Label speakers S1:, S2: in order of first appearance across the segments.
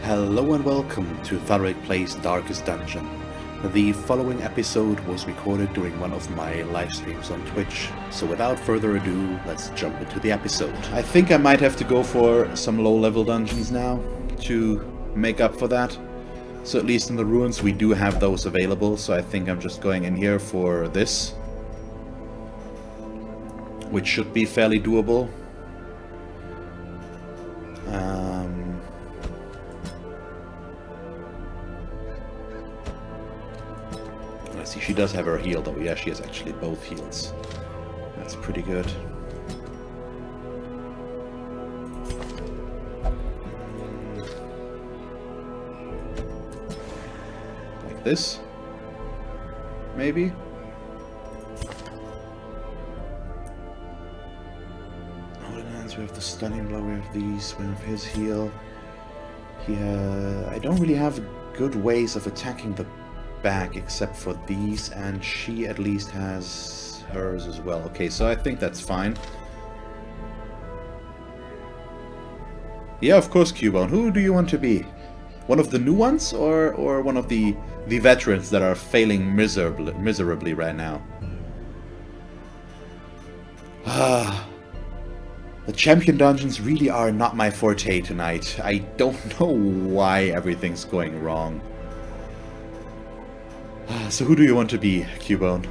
S1: Hello and welcome to Thalric Plays Darkest Dungeon. The following episode was recorded during one of my live streams on Twitch, so without further ado, let's jump into the episode. I think I might have to go for some low-level dungeons now to make up for that. So at least in the ruins we do have those available, so I think I'm just going in here for this, which should be fairly doable. Let's see, she does have her heal though. Yeah, she has actually both heals. That's pretty good. Like this? Maybe? Ordinance, we have the stunning blow, we have these, we have his heal. I don't really have good ways of attacking the back except for these, and she at least has hers as well. Okay, so I think that's fine. Yeah, of course, Cubone. Who do you want to be? One of the new ones, or one of the veterans that are failing miserably right now? The champion dungeons really are not my forte tonight. I don't know why everything's going wrong. So who do you want to be, Cubone?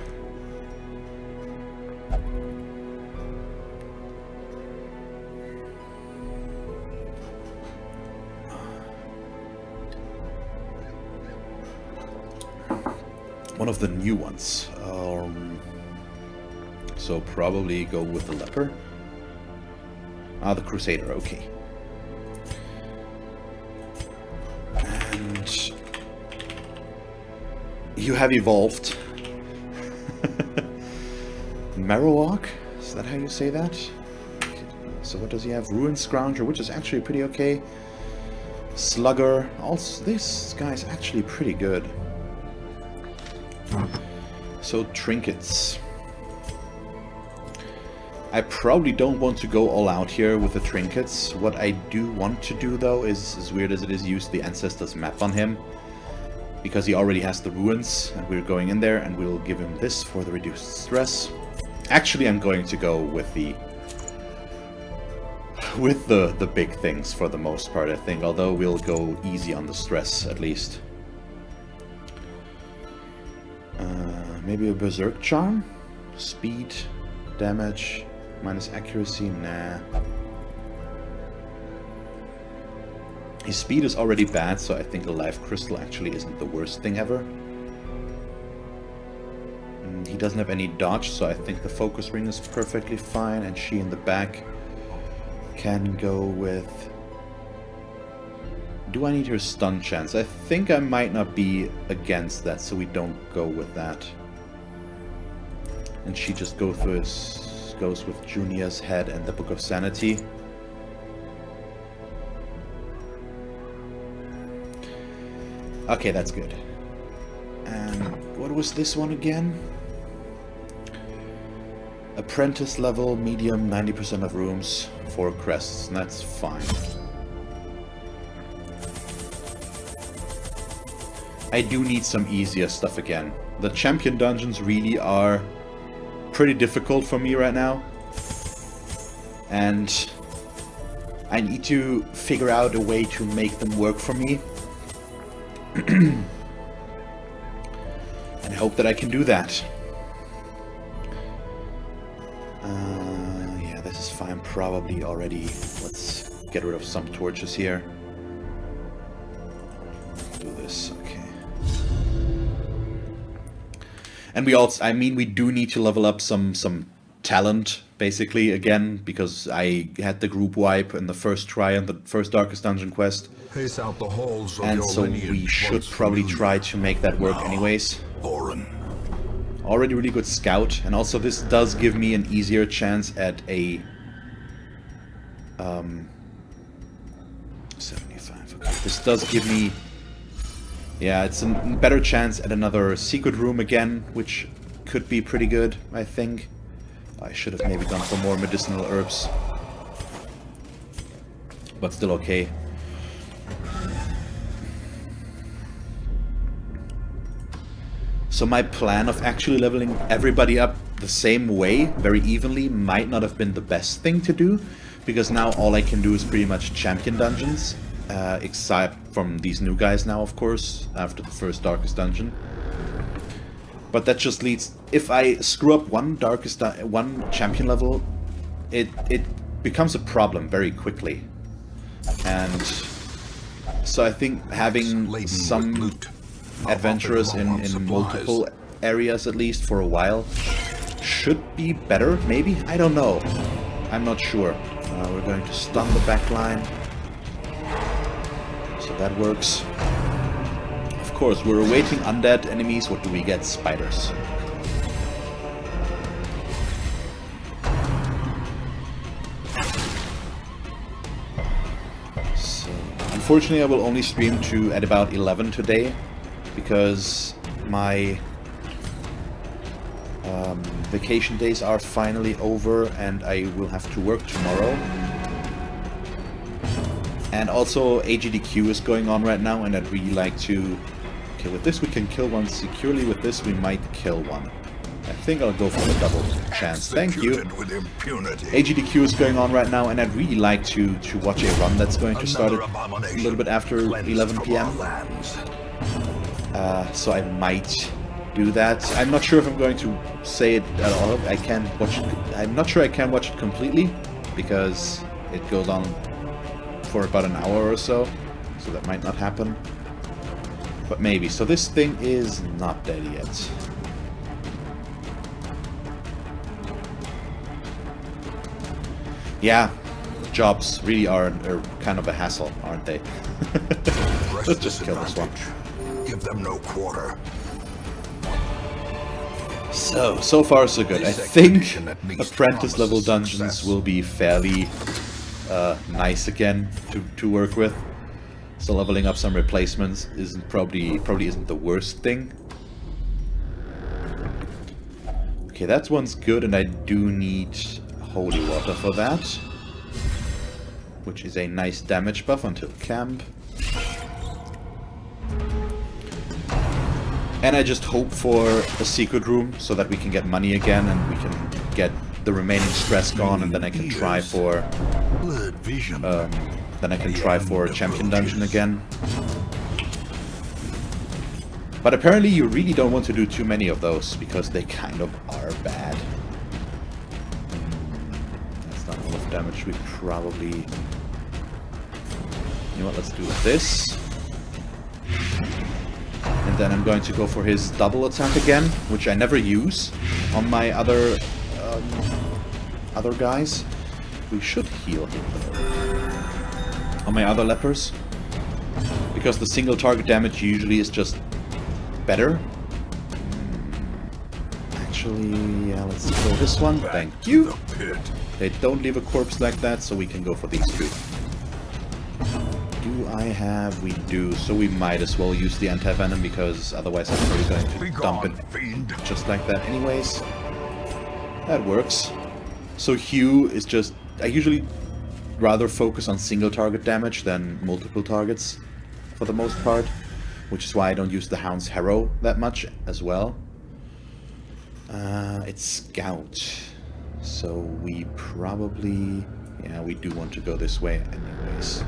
S1: One of the new ones. So probably go with the leper. Ah, the crusader, okay. And you have evolved. Marowak? Is that how you say that? So what does he have? Ruin Scrounger, which is actually pretty okay. Slugger. Also, this guy's actually pretty good. So, trinkets. I probably don't want to go all out here with the trinkets. What I do want to do, though, is, as weird as it is, use the Ancestors map on him. Because he already has the ruins, and we're going in there, and we'll give him this for the reduced stress. Actually, I'm going to go with the big things for the most part, I think. Although we'll go easy on the stress, at least. Maybe a Berserk Charm? Speed, damage, minus accuracy? Nah. His speed is already bad, so I think a Life Crystal actually isn't the worst thing ever. He doesn't have any dodge, so I think the Focus Ring is perfectly fine, and she in the back can go with... Do I need her stun chance? I think I might not be against that, so we don't go with that. And she just goes with Junia's head and the Book of Sanity. Okay, that's good. And what was this one again? Apprentice level, medium, 90% of rooms, 4 crests, and that's fine. I do need some easier stuff again. The champion dungeons really are pretty difficult for me right now. And I need to figure out a way to make them work for me. And I hope that I can do that. Yeah, this is fine. Probably already. Let's get rid of some torches here. Do this. Okay. And we also, I mean, we do need to level up some talent, basically, again, because I had the group wipe in the first try on the first Darkest Dungeon quest.
S2: Pace out the halls of
S1: And
S2: your
S1: so we should probably try to make that work anyways.
S2: Foreign.
S1: Already really good scout, and also this does give me an easier chance at a 75. Okay. This does give me, yeah, it's a better chance at another secret room again, which could be pretty good, I think. I should have maybe gone for more medicinal herbs. But still okay. So my plan of actually leveling everybody up the same way, very evenly, might not have been the best thing to do, because now all I can do is pretty much champion dungeons, except from these new guys now, of course, after the first Darkest Dungeon. But that just leads... If I screw up one champion level, it becomes a problem very quickly. And so I think having some adventurers in multiple areas at least for a while should be better, maybe? I don't know. I'm not sure. We're going to stun the back line. So that works. Of course, we're awaiting undead enemies. What do we get? Spiders. So, unfortunately, I will only stream at about 11 today, because my vacation days are finally over and I will have to work tomorrow. And also AGDQ is going on right now, and I'd really like to... Okay, with this we can kill one securely. With this we might kill one. I think I'll go for the double chance. Thank you. AGDQ is going on right now, and I'd really like to watch a run that's going to start a little bit after 11 PM. So I might do that. I'm not sure if I'm going to say it at all. I can't watch it. I'm not sure I can watch it completely, because it goes on for about an hour or so. So that might not happen. But maybe. So this thing is not dead yet. Yeah, jobs really are kind of a hassle, aren't they? Let's just kill this one.
S2: Give them no quarter.
S1: So far so good. I think apprentice level dungeons will be fairly nice again to work with. So leveling up some replacements probably isn't the worst thing. Okay, that one's good, and I do need holy water for that, which is a nice damage buff until camp. And I just hope for a secret room so that we can get money again and we can get the remaining stress gone, and then I can try for a champion dungeon again. But apparently you really don't want to do too many of those, because they kind of are bad. That's not enough damage. We probably... You know what, let's do this. And then I'm going to go for his double attack again, which I never use on my other guys. We should heal him though. On my other lepers. Because the single target damage usually is just better. Actually, yeah, let's go this one. Thank you. They don't leave a corpse like that, so we can go for these two. Do I have? We do, so we might as well use the anti-venom, because otherwise I'm probably going to dump it just like that anyways. That works. So Hugh is just... I usually rather focus on single target damage than multiple targets for the most part, which is why I don't use the Hound's Harrow that much as well. It's Scout, so we probably... Yeah, we do want to go this way anyways.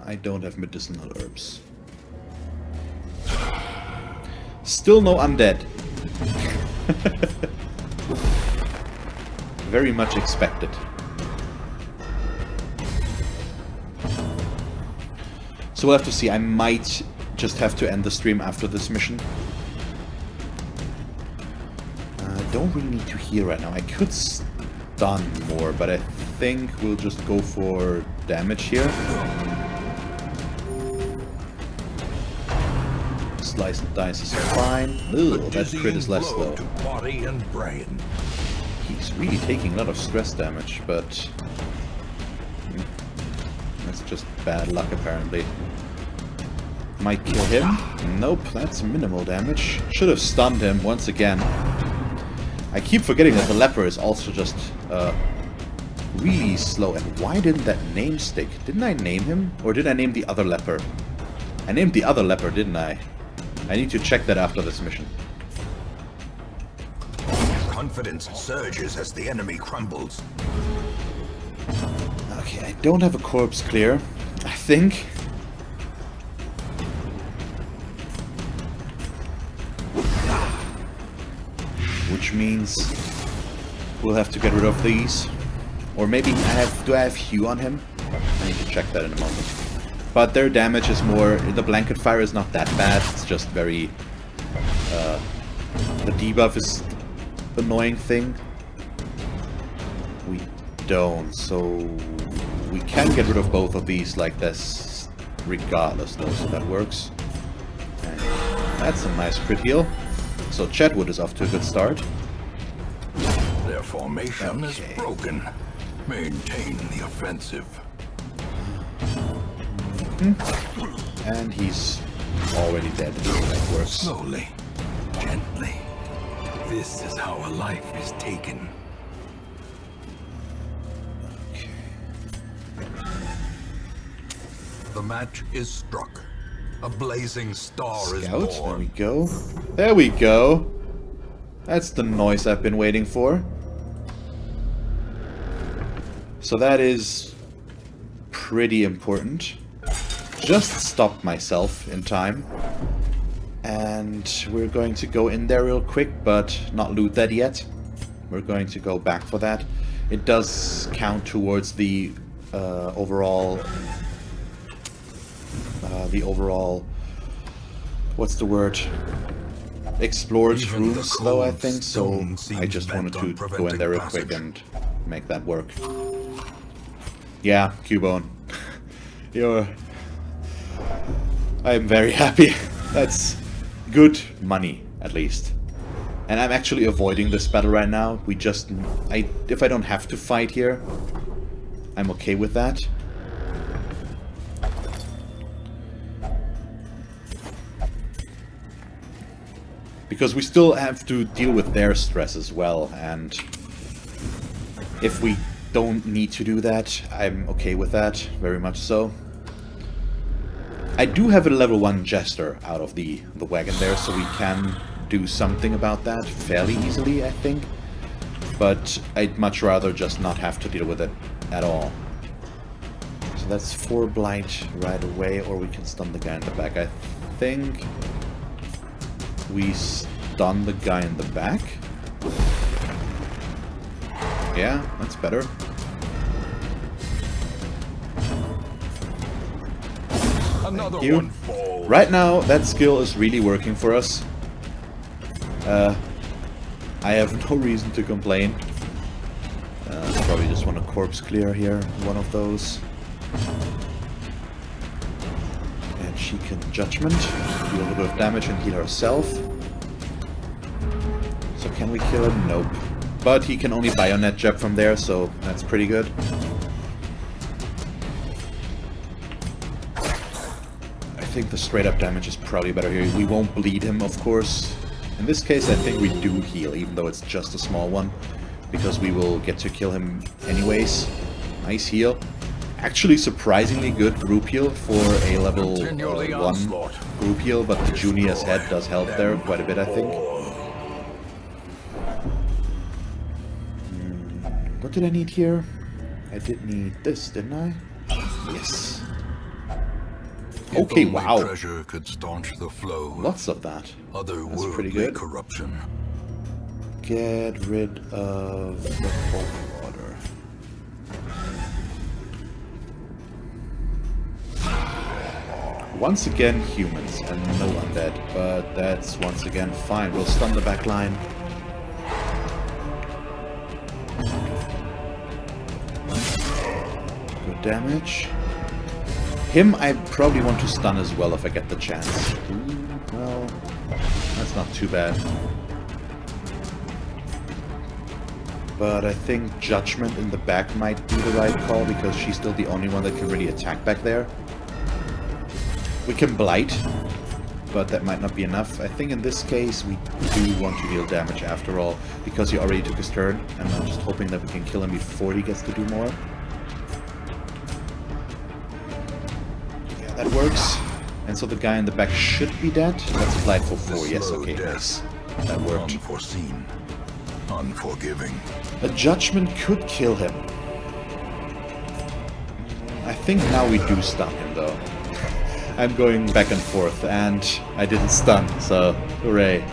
S1: I don't have medicinal herbs. Still no undead. Very much expected. So we'll have to see. I might just have to end the stream after this mission. Don't really need to heal right now. I could stun more, but I think we'll just go for damage here. Slice and dice is fine. Ugh, that crit is less though. He's really taking a lot of stress damage, but that's just bad luck apparently. Might kill him. Nope, that's minimal damage. Should have stunned him once again. I keep forgetting that the leper is also just really slow. And why didn't that name stick? Didn't I name him? Or did I name the other leper? I named the other leopard, didn't I? I need to check that after this mission.
S2: Confidence surges as the enemy crumbles.
S1: Okay, I don't have a corpse clear, I think. Which means we'll have to get rid of these. Or maybe do I have Hue on him? I need to check that in a moment. But their damage is more... The blanket fire is not that bad. It's just very... the debuff is the annoying thing. We don't, so... We can get rid of both of these like this regardless though, so that works. And that's a nice crit heal. So Chetwood is off to a good start.
S2: Their formation is broken. Maintain the offensive.
S1: And he's already dead. That works.
S2: Slowly, gently. This is how a life is taken.
S1: Okay.
S2: The match is struck. A blazing star is
S1: Scout, there
S2: born.
S1: we go. There we go. That's the noise I've been waiting for. So that is pretty important. Just stopped myself in time. And we're going to go in there real quick, but not loot that yet. We're going to go back for that. It does count towards the overall... what's the word? Explored
S2: Even the
S1: rooms, though, I
S2: cold
S1: think, so
S2: stone
S1: I
S2: seems
S1: just
S2: bent
S1: wanted to
S2: on
S1: go in there real
S2: preventing
S1: quick and make that work. Yeah, Cubone. I'm very happy. That's good money, at least. And I'm actually avoiding this battle right now. If I don't have to fight here, I'm okay with that. Because we still have to deal with their stress as well, and if we don't need to do that, I'm okay with that, very much so. I do have a level 1 Jester out of the wagon there, so we can do something about that fairly easily, I think. But I'd much rather just not have to deal with it at all. So that's 4 blight right away, or we can stun the guy in the back. I think we stun the guy in the back. Yeah, that's better.
S2: Another
S1: Thank you.
S2: one falls.
S1: Right now, that skill is really working for us. I have no reason to complain. Probably just want a corpse clear here, one of those. And she can Judgment, do a little bit of damage and heal herself. So can we kill him? Nope. But he can only bayonet jab from there, so that's pretty good. I think the straight up damage is probably better here. We won't bleed him, of course. In this case, I think we do heal, even though it's just a small one. Because we will get to kill him anyways. Nice heal. Actually surprisingly good group heal for a level 1 group heal, but the Junior's head does help there quite a bit, I think. What did I need here? I did need this, didn't I? Yes. Okay, wow.
S2: Treasure could staunch the flow.
S1: Lots of that. That's pretty good.
S2: Corruption.
S1: Get rid of the cold water. Once again, humans and no undead, but that's once again fine. We'll stun the back line. Good damage. Him, I probably want to stun as well if I get the chance. Ooh, well, that's not too bad. But I think Judgment in the back might be the right call, because she's still the only one that can really attack back there. We can Blight, but that might not be enough. I think in this case we do want to deal damage after all, because he already took his turn, and I'm just hoping that we can kill him before he gets to do more. Yeah, that works. And so the guy in the back should be dead. That's applied for 4. Yes, okay, nice. That worked.
S2: Unforeseen. Unforgiving.
S1: A judgment could kill him. I think now we do stun him, though. I'm going back and forth, and I didn't stun, so hooray.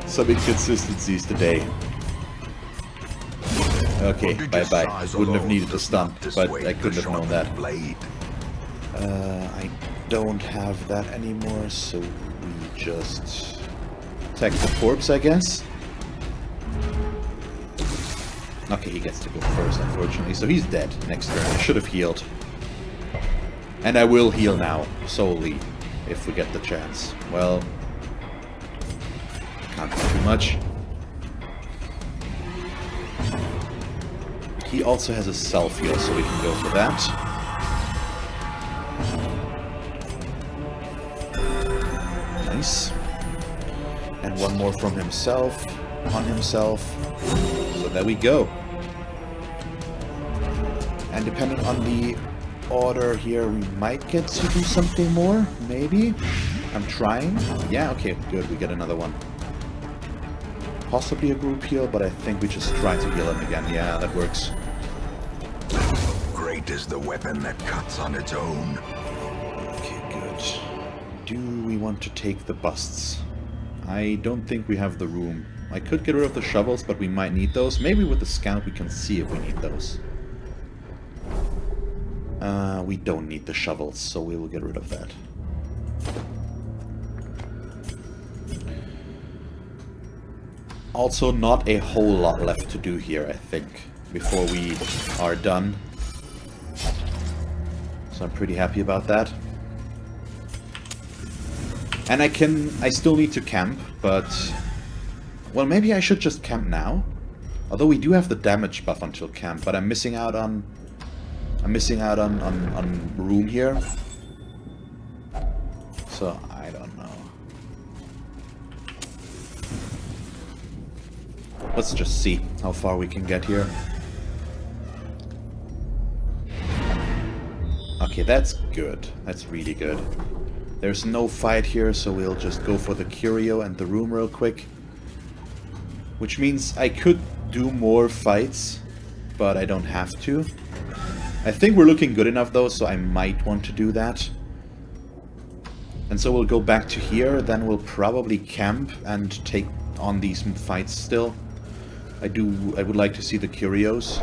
S1: Some inconsistencies today. Okay, bye-bye. Wouldn't have needed to stun, but I couldn't have known that. I don't have that anymore, so we just attack the corpse, I guess. Okay, he gets to go first, unfortunately, so he's dead next turn. I should have healed. And I will heal now, solely, if we get the chance. Well, can't do too much. He also has a self-heal, so we can go for that. Nice. And one more from himself, on himself. So there we go. And depending on the order here, we might get to do something more, maybe. I'm trying. Yeah, okay, good, we get another one. Possibly a group heal, but I think we just try to heal him again. Yeah, that works.
S2: Great is the weapon that cuts on its own.
S1: Okay, good. Do we want to take the busts? I don't think we have the room. I could get rid of the shovels, but we might need those. Maybe with the scout we can see if we need those. We don't need the shovels, so we will get rid of that. Also, not a whole lot left to do here, I think, before we are done. So I'm pretty happy about that. And I still need to camp, but... Well, maybe I should just camp now. Although we do have the damage buff until camp, but I'm missing out on... room here. So, I don't know. Let's just see how far we can get here. Okay, that's good. That's really good. There's no fight here, so we'll just go for the curio and the room real quick. Which means I could do more fights, but I don't have to. I think we're looking good enough though, so I might want to do that. And so we'll go back to here, then we'll probably camp and take on these fights still. I would like to see the curios.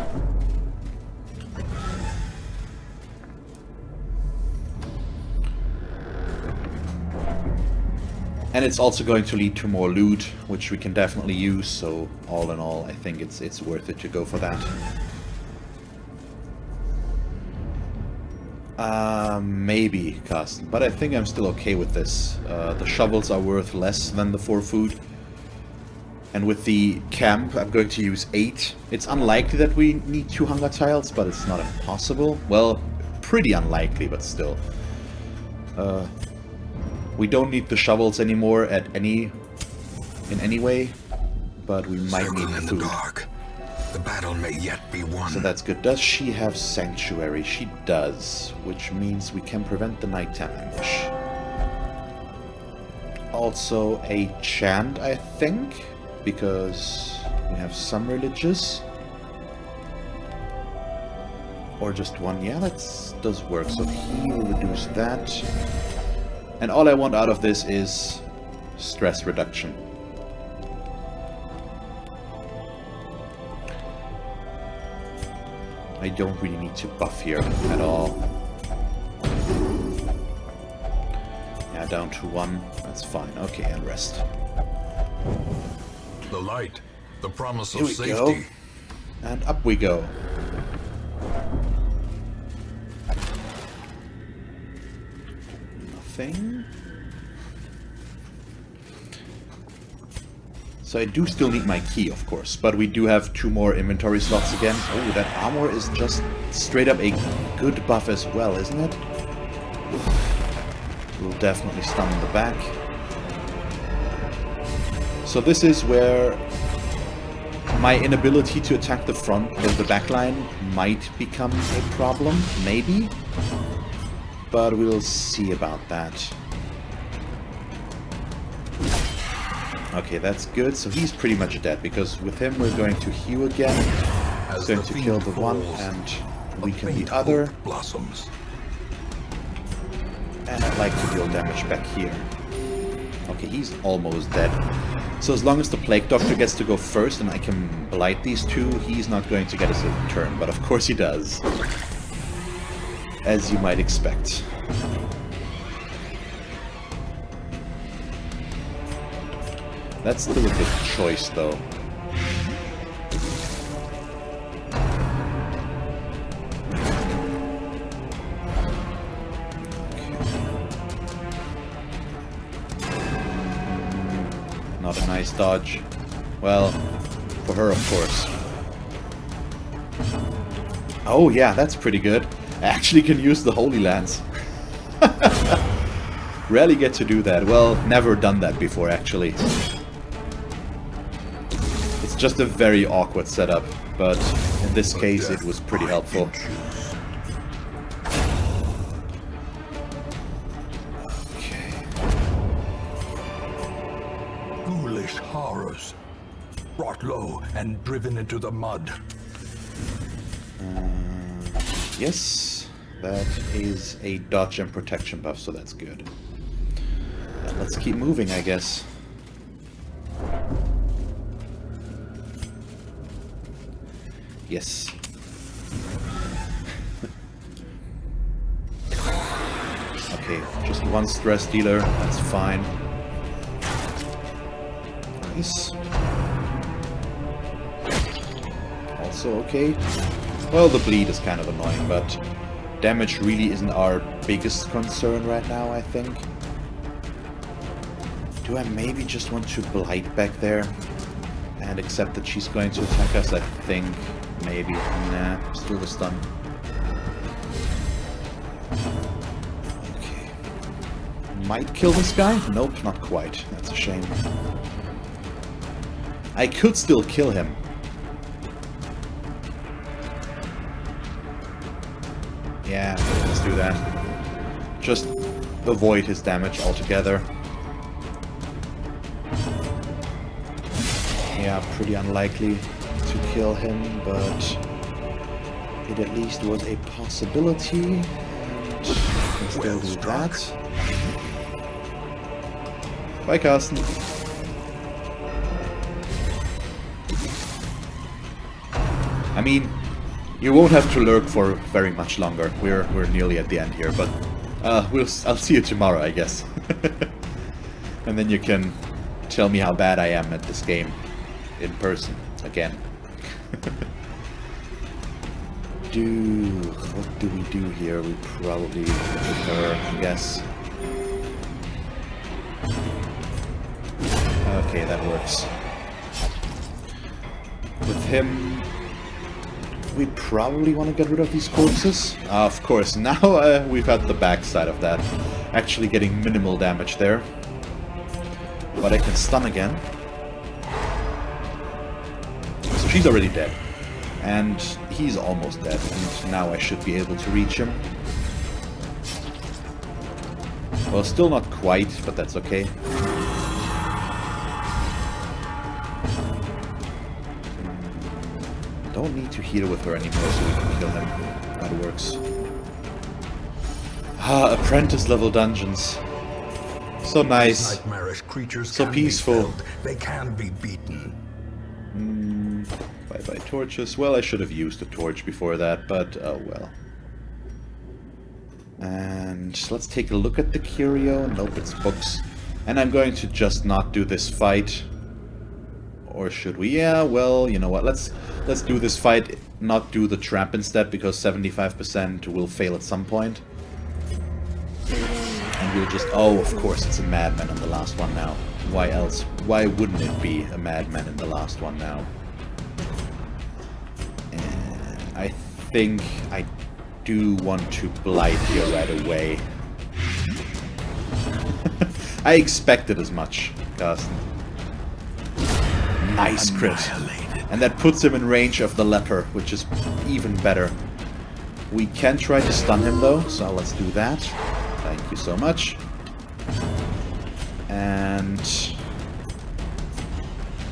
S1: And it's also going to lead to more loot, which we can definitely use, so all in all, I think it's worth it to go for that. Maybe, Carsten, but I think I'm still okay with this. The shovels are worth less than the 4 food. And with the camp, I'm going to use 8. It's unlikely that we need 2 hunger tiles, but it's not impossible. Well, pretty unlikely, but still. We don't need the shovels anymore in any way, but we might need
S2: in
S1: food.
S2: the dark. The battle may yet be won.
S1: So that's good. Does she have Sanctuary? She does, which means we can prevent the nighttime ambush. Also a chant, I think, because we have some religious. Or just one. Yeah, that does work. So he will reduce that. And all I want out of this is stress reduction. I don't really need to buff here at all. Yeah, down to 1. That's fine. Okay, and rest.
S2: The light, the promise
S1: Here
S2: of
S1: we
S2: safety.
S1: go. And up we go. Nothing. So I do still need my key, of course, but we do have 2 more inventory slots again. Oh, that armor is just straight up a good buff as well, isn't it? We'll definitely stun the back. So this is where my inability to attack the front, the back line, might become a problem, maybe. but we'll see about that. Okay, that's good. So he's pretty much dead, because with him we're going to heal again. He's going to kill the one and weaken the other.
S2: Blossoms.
S1: And I'd like to deal damage back here. Okay, he's almost dead. So as long as the Plague Doctor gets to go first and I can blight these two, he's not going to get a second turn. But of course he does. As you might expect. That's still a good choice, though. Not a nice dodge. Well, for her, of course. Oh yeah, that's pretty good. I actually can use the Holy Lance. Rarely get to do that. Well, never done that before, actually. It's just a very awkward setup, but in this case it was pretty helpful.
S2: Ghoulish horrors. Brought low and driven into the mud.
S1: Yes, that is a dodge and protection buff, so that's good. Let's keep moving, I guess. Yes. Okay, just one stress dealer, that's fine. Nice. Also okay. Well, the bleed is kind of annoying, but damage really isn't our biggest concern right now, I think. Do I maybe just want to blight back there and accept that she's going to attack us? I think maybe. Nah, still the stun. Okay. Might kill this guy? Nope, not quite. That's a shame. I could still kill him. Yeah, let's do that. Just avoid his damage altogether. Yeah, pretty unlikely to kill him, but it at least was a possibility, and I can still do that. Bye, Carsten. I mean, you won't have to lurk for very much longer. We're nearly at the end here, but I'll see you tomorrow, I guess. And then you can tell me how bad I am at this game. In person, again. What do we do here? We probably look at her, I guess. Okay, that works. With him, we probably want to get rid of these corpses. Of course, now we've had the backside of that. Actually getting minimal damage there. But I can stun again. She's already dead, and he's almost dead, and now I should be able to reach him. Well, still not quite, but that's okay. Don't need to heal with her anymore so we can kill him. That works. Ah, apprentice level dungeons. So nice.
S2: Nightmarish creatures
S1: so peaceful.
S2: They can be beaten.
S1: Bye-bye torches. Well, I should have used a torch before that, but oh well. And let's take a look at the curio. Nope, it's books. And I'm going to just not do this fight. Or should we? Yeah, well, you know what? Let's do this fight, not do the trap instead, because 75% will fail at some point. And we'll just... Oh, of course, it's a madman in the last one now. Why else? Why wouldn't it be a madman in the last one now? I think I do want to blight here right away. I expected as much, Carsten. Nice crit. And that puts him in range of the leper, which is even better. We can try to stun him though, so let's do that. Thank you so much. And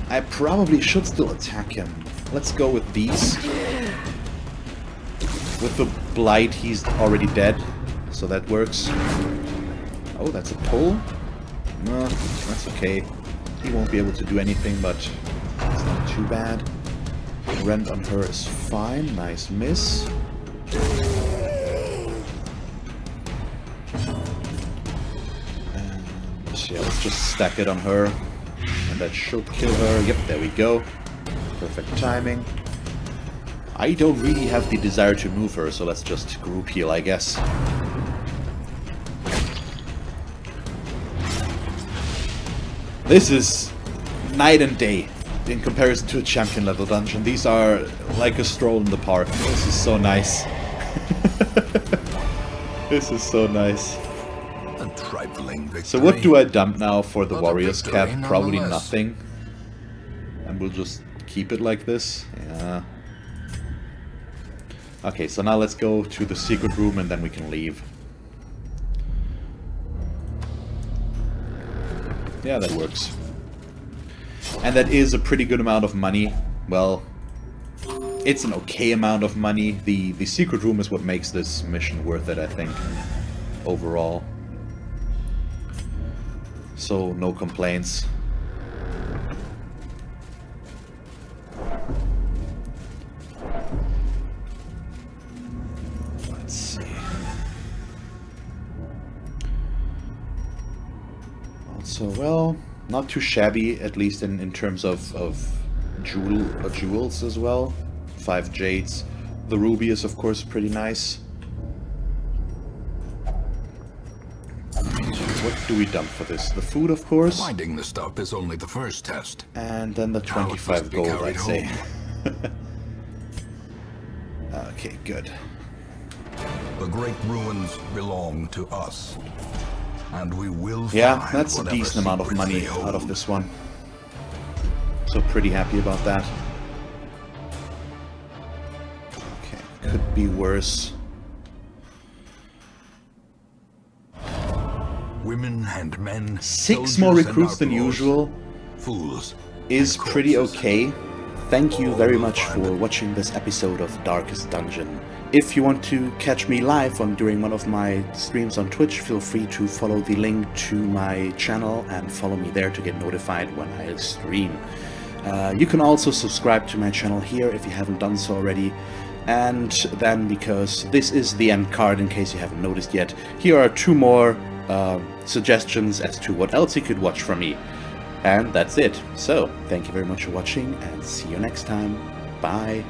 S1: I probably should still attack him. Let's go with these. With the blight, he's already dead, so that works. Oh, that's a pull? No, that's okay. He won't be able to do anything, but it's not too bad. Rend on her is fine. Nice miss. And yeah, let's just stack it on her. And that should kill her. Yep, there we go. Perfect timing. I don't really have the desire to move her, so let's just group heal, I guess. This is night and day in comparison to a champion level dungeon. These are like a stroll in the park. This is so nice. This is so nice.
S2: A trifling victory.
S1: So what do I dump now for the
S2: But a
S1: warrior's
S2: victory
S1: cap? Probably
S2: nonetheless.
S1: nothing. And we'll just keep it like this. Yeah. Okay, so now let's go to the secret room and then we can leave. Yeah, that works. And that is a pretty good amount of money. Well, it's an okay amount of money. The secret room is what makes this mission worth it, I think, overall. So, no complaints. Let's see. Also, well, not too shabby, at least in terms of jewels as well. 5 jades. The ruby is, of course, pretty nice. What do we dump for this? The food, of course.
S2: Finding the stuff is only the first test.
S1: And then the
S2: Now it must
S1: 25
S2: be
S1: gold,
S2: carried
S1: I'd say.
S2: home.
S1: Okay, good.
S2: The great ruins belong to us. And we will
S1: Yeah,
S2: find
S1: that's a
S2: whatever
S1: decent amount of
S2: secrets
S1: money
S2: they hold.
S1: out of this one. So pretty happy about that. Okay, could be worse.
S2: Women and men,
S1: 6 more
S2: soldiers and
S1: recruits than
S2: outlaws,
S1: usual
S2: fools
S1: is
S2: and
S1: pretty
S2: corpses.
S1: okay. Thank you very
S2: All
S1: much
S2: find
S1: for
S2: it.
S1: watching this episode of Darkest Dungeon. If you want to catch me live during one of my streams on Twitch, feel free to follow the link to my channel and follow me there to get notified when I stream. You can also subscribe to my channel here if you haven't done so already. And then, because this is the end card in case you haven't noticed yet, here are 2 more suggestions as to what else you could watch from me. And that's it. So, thank you very much for watching and see you next time. Bye.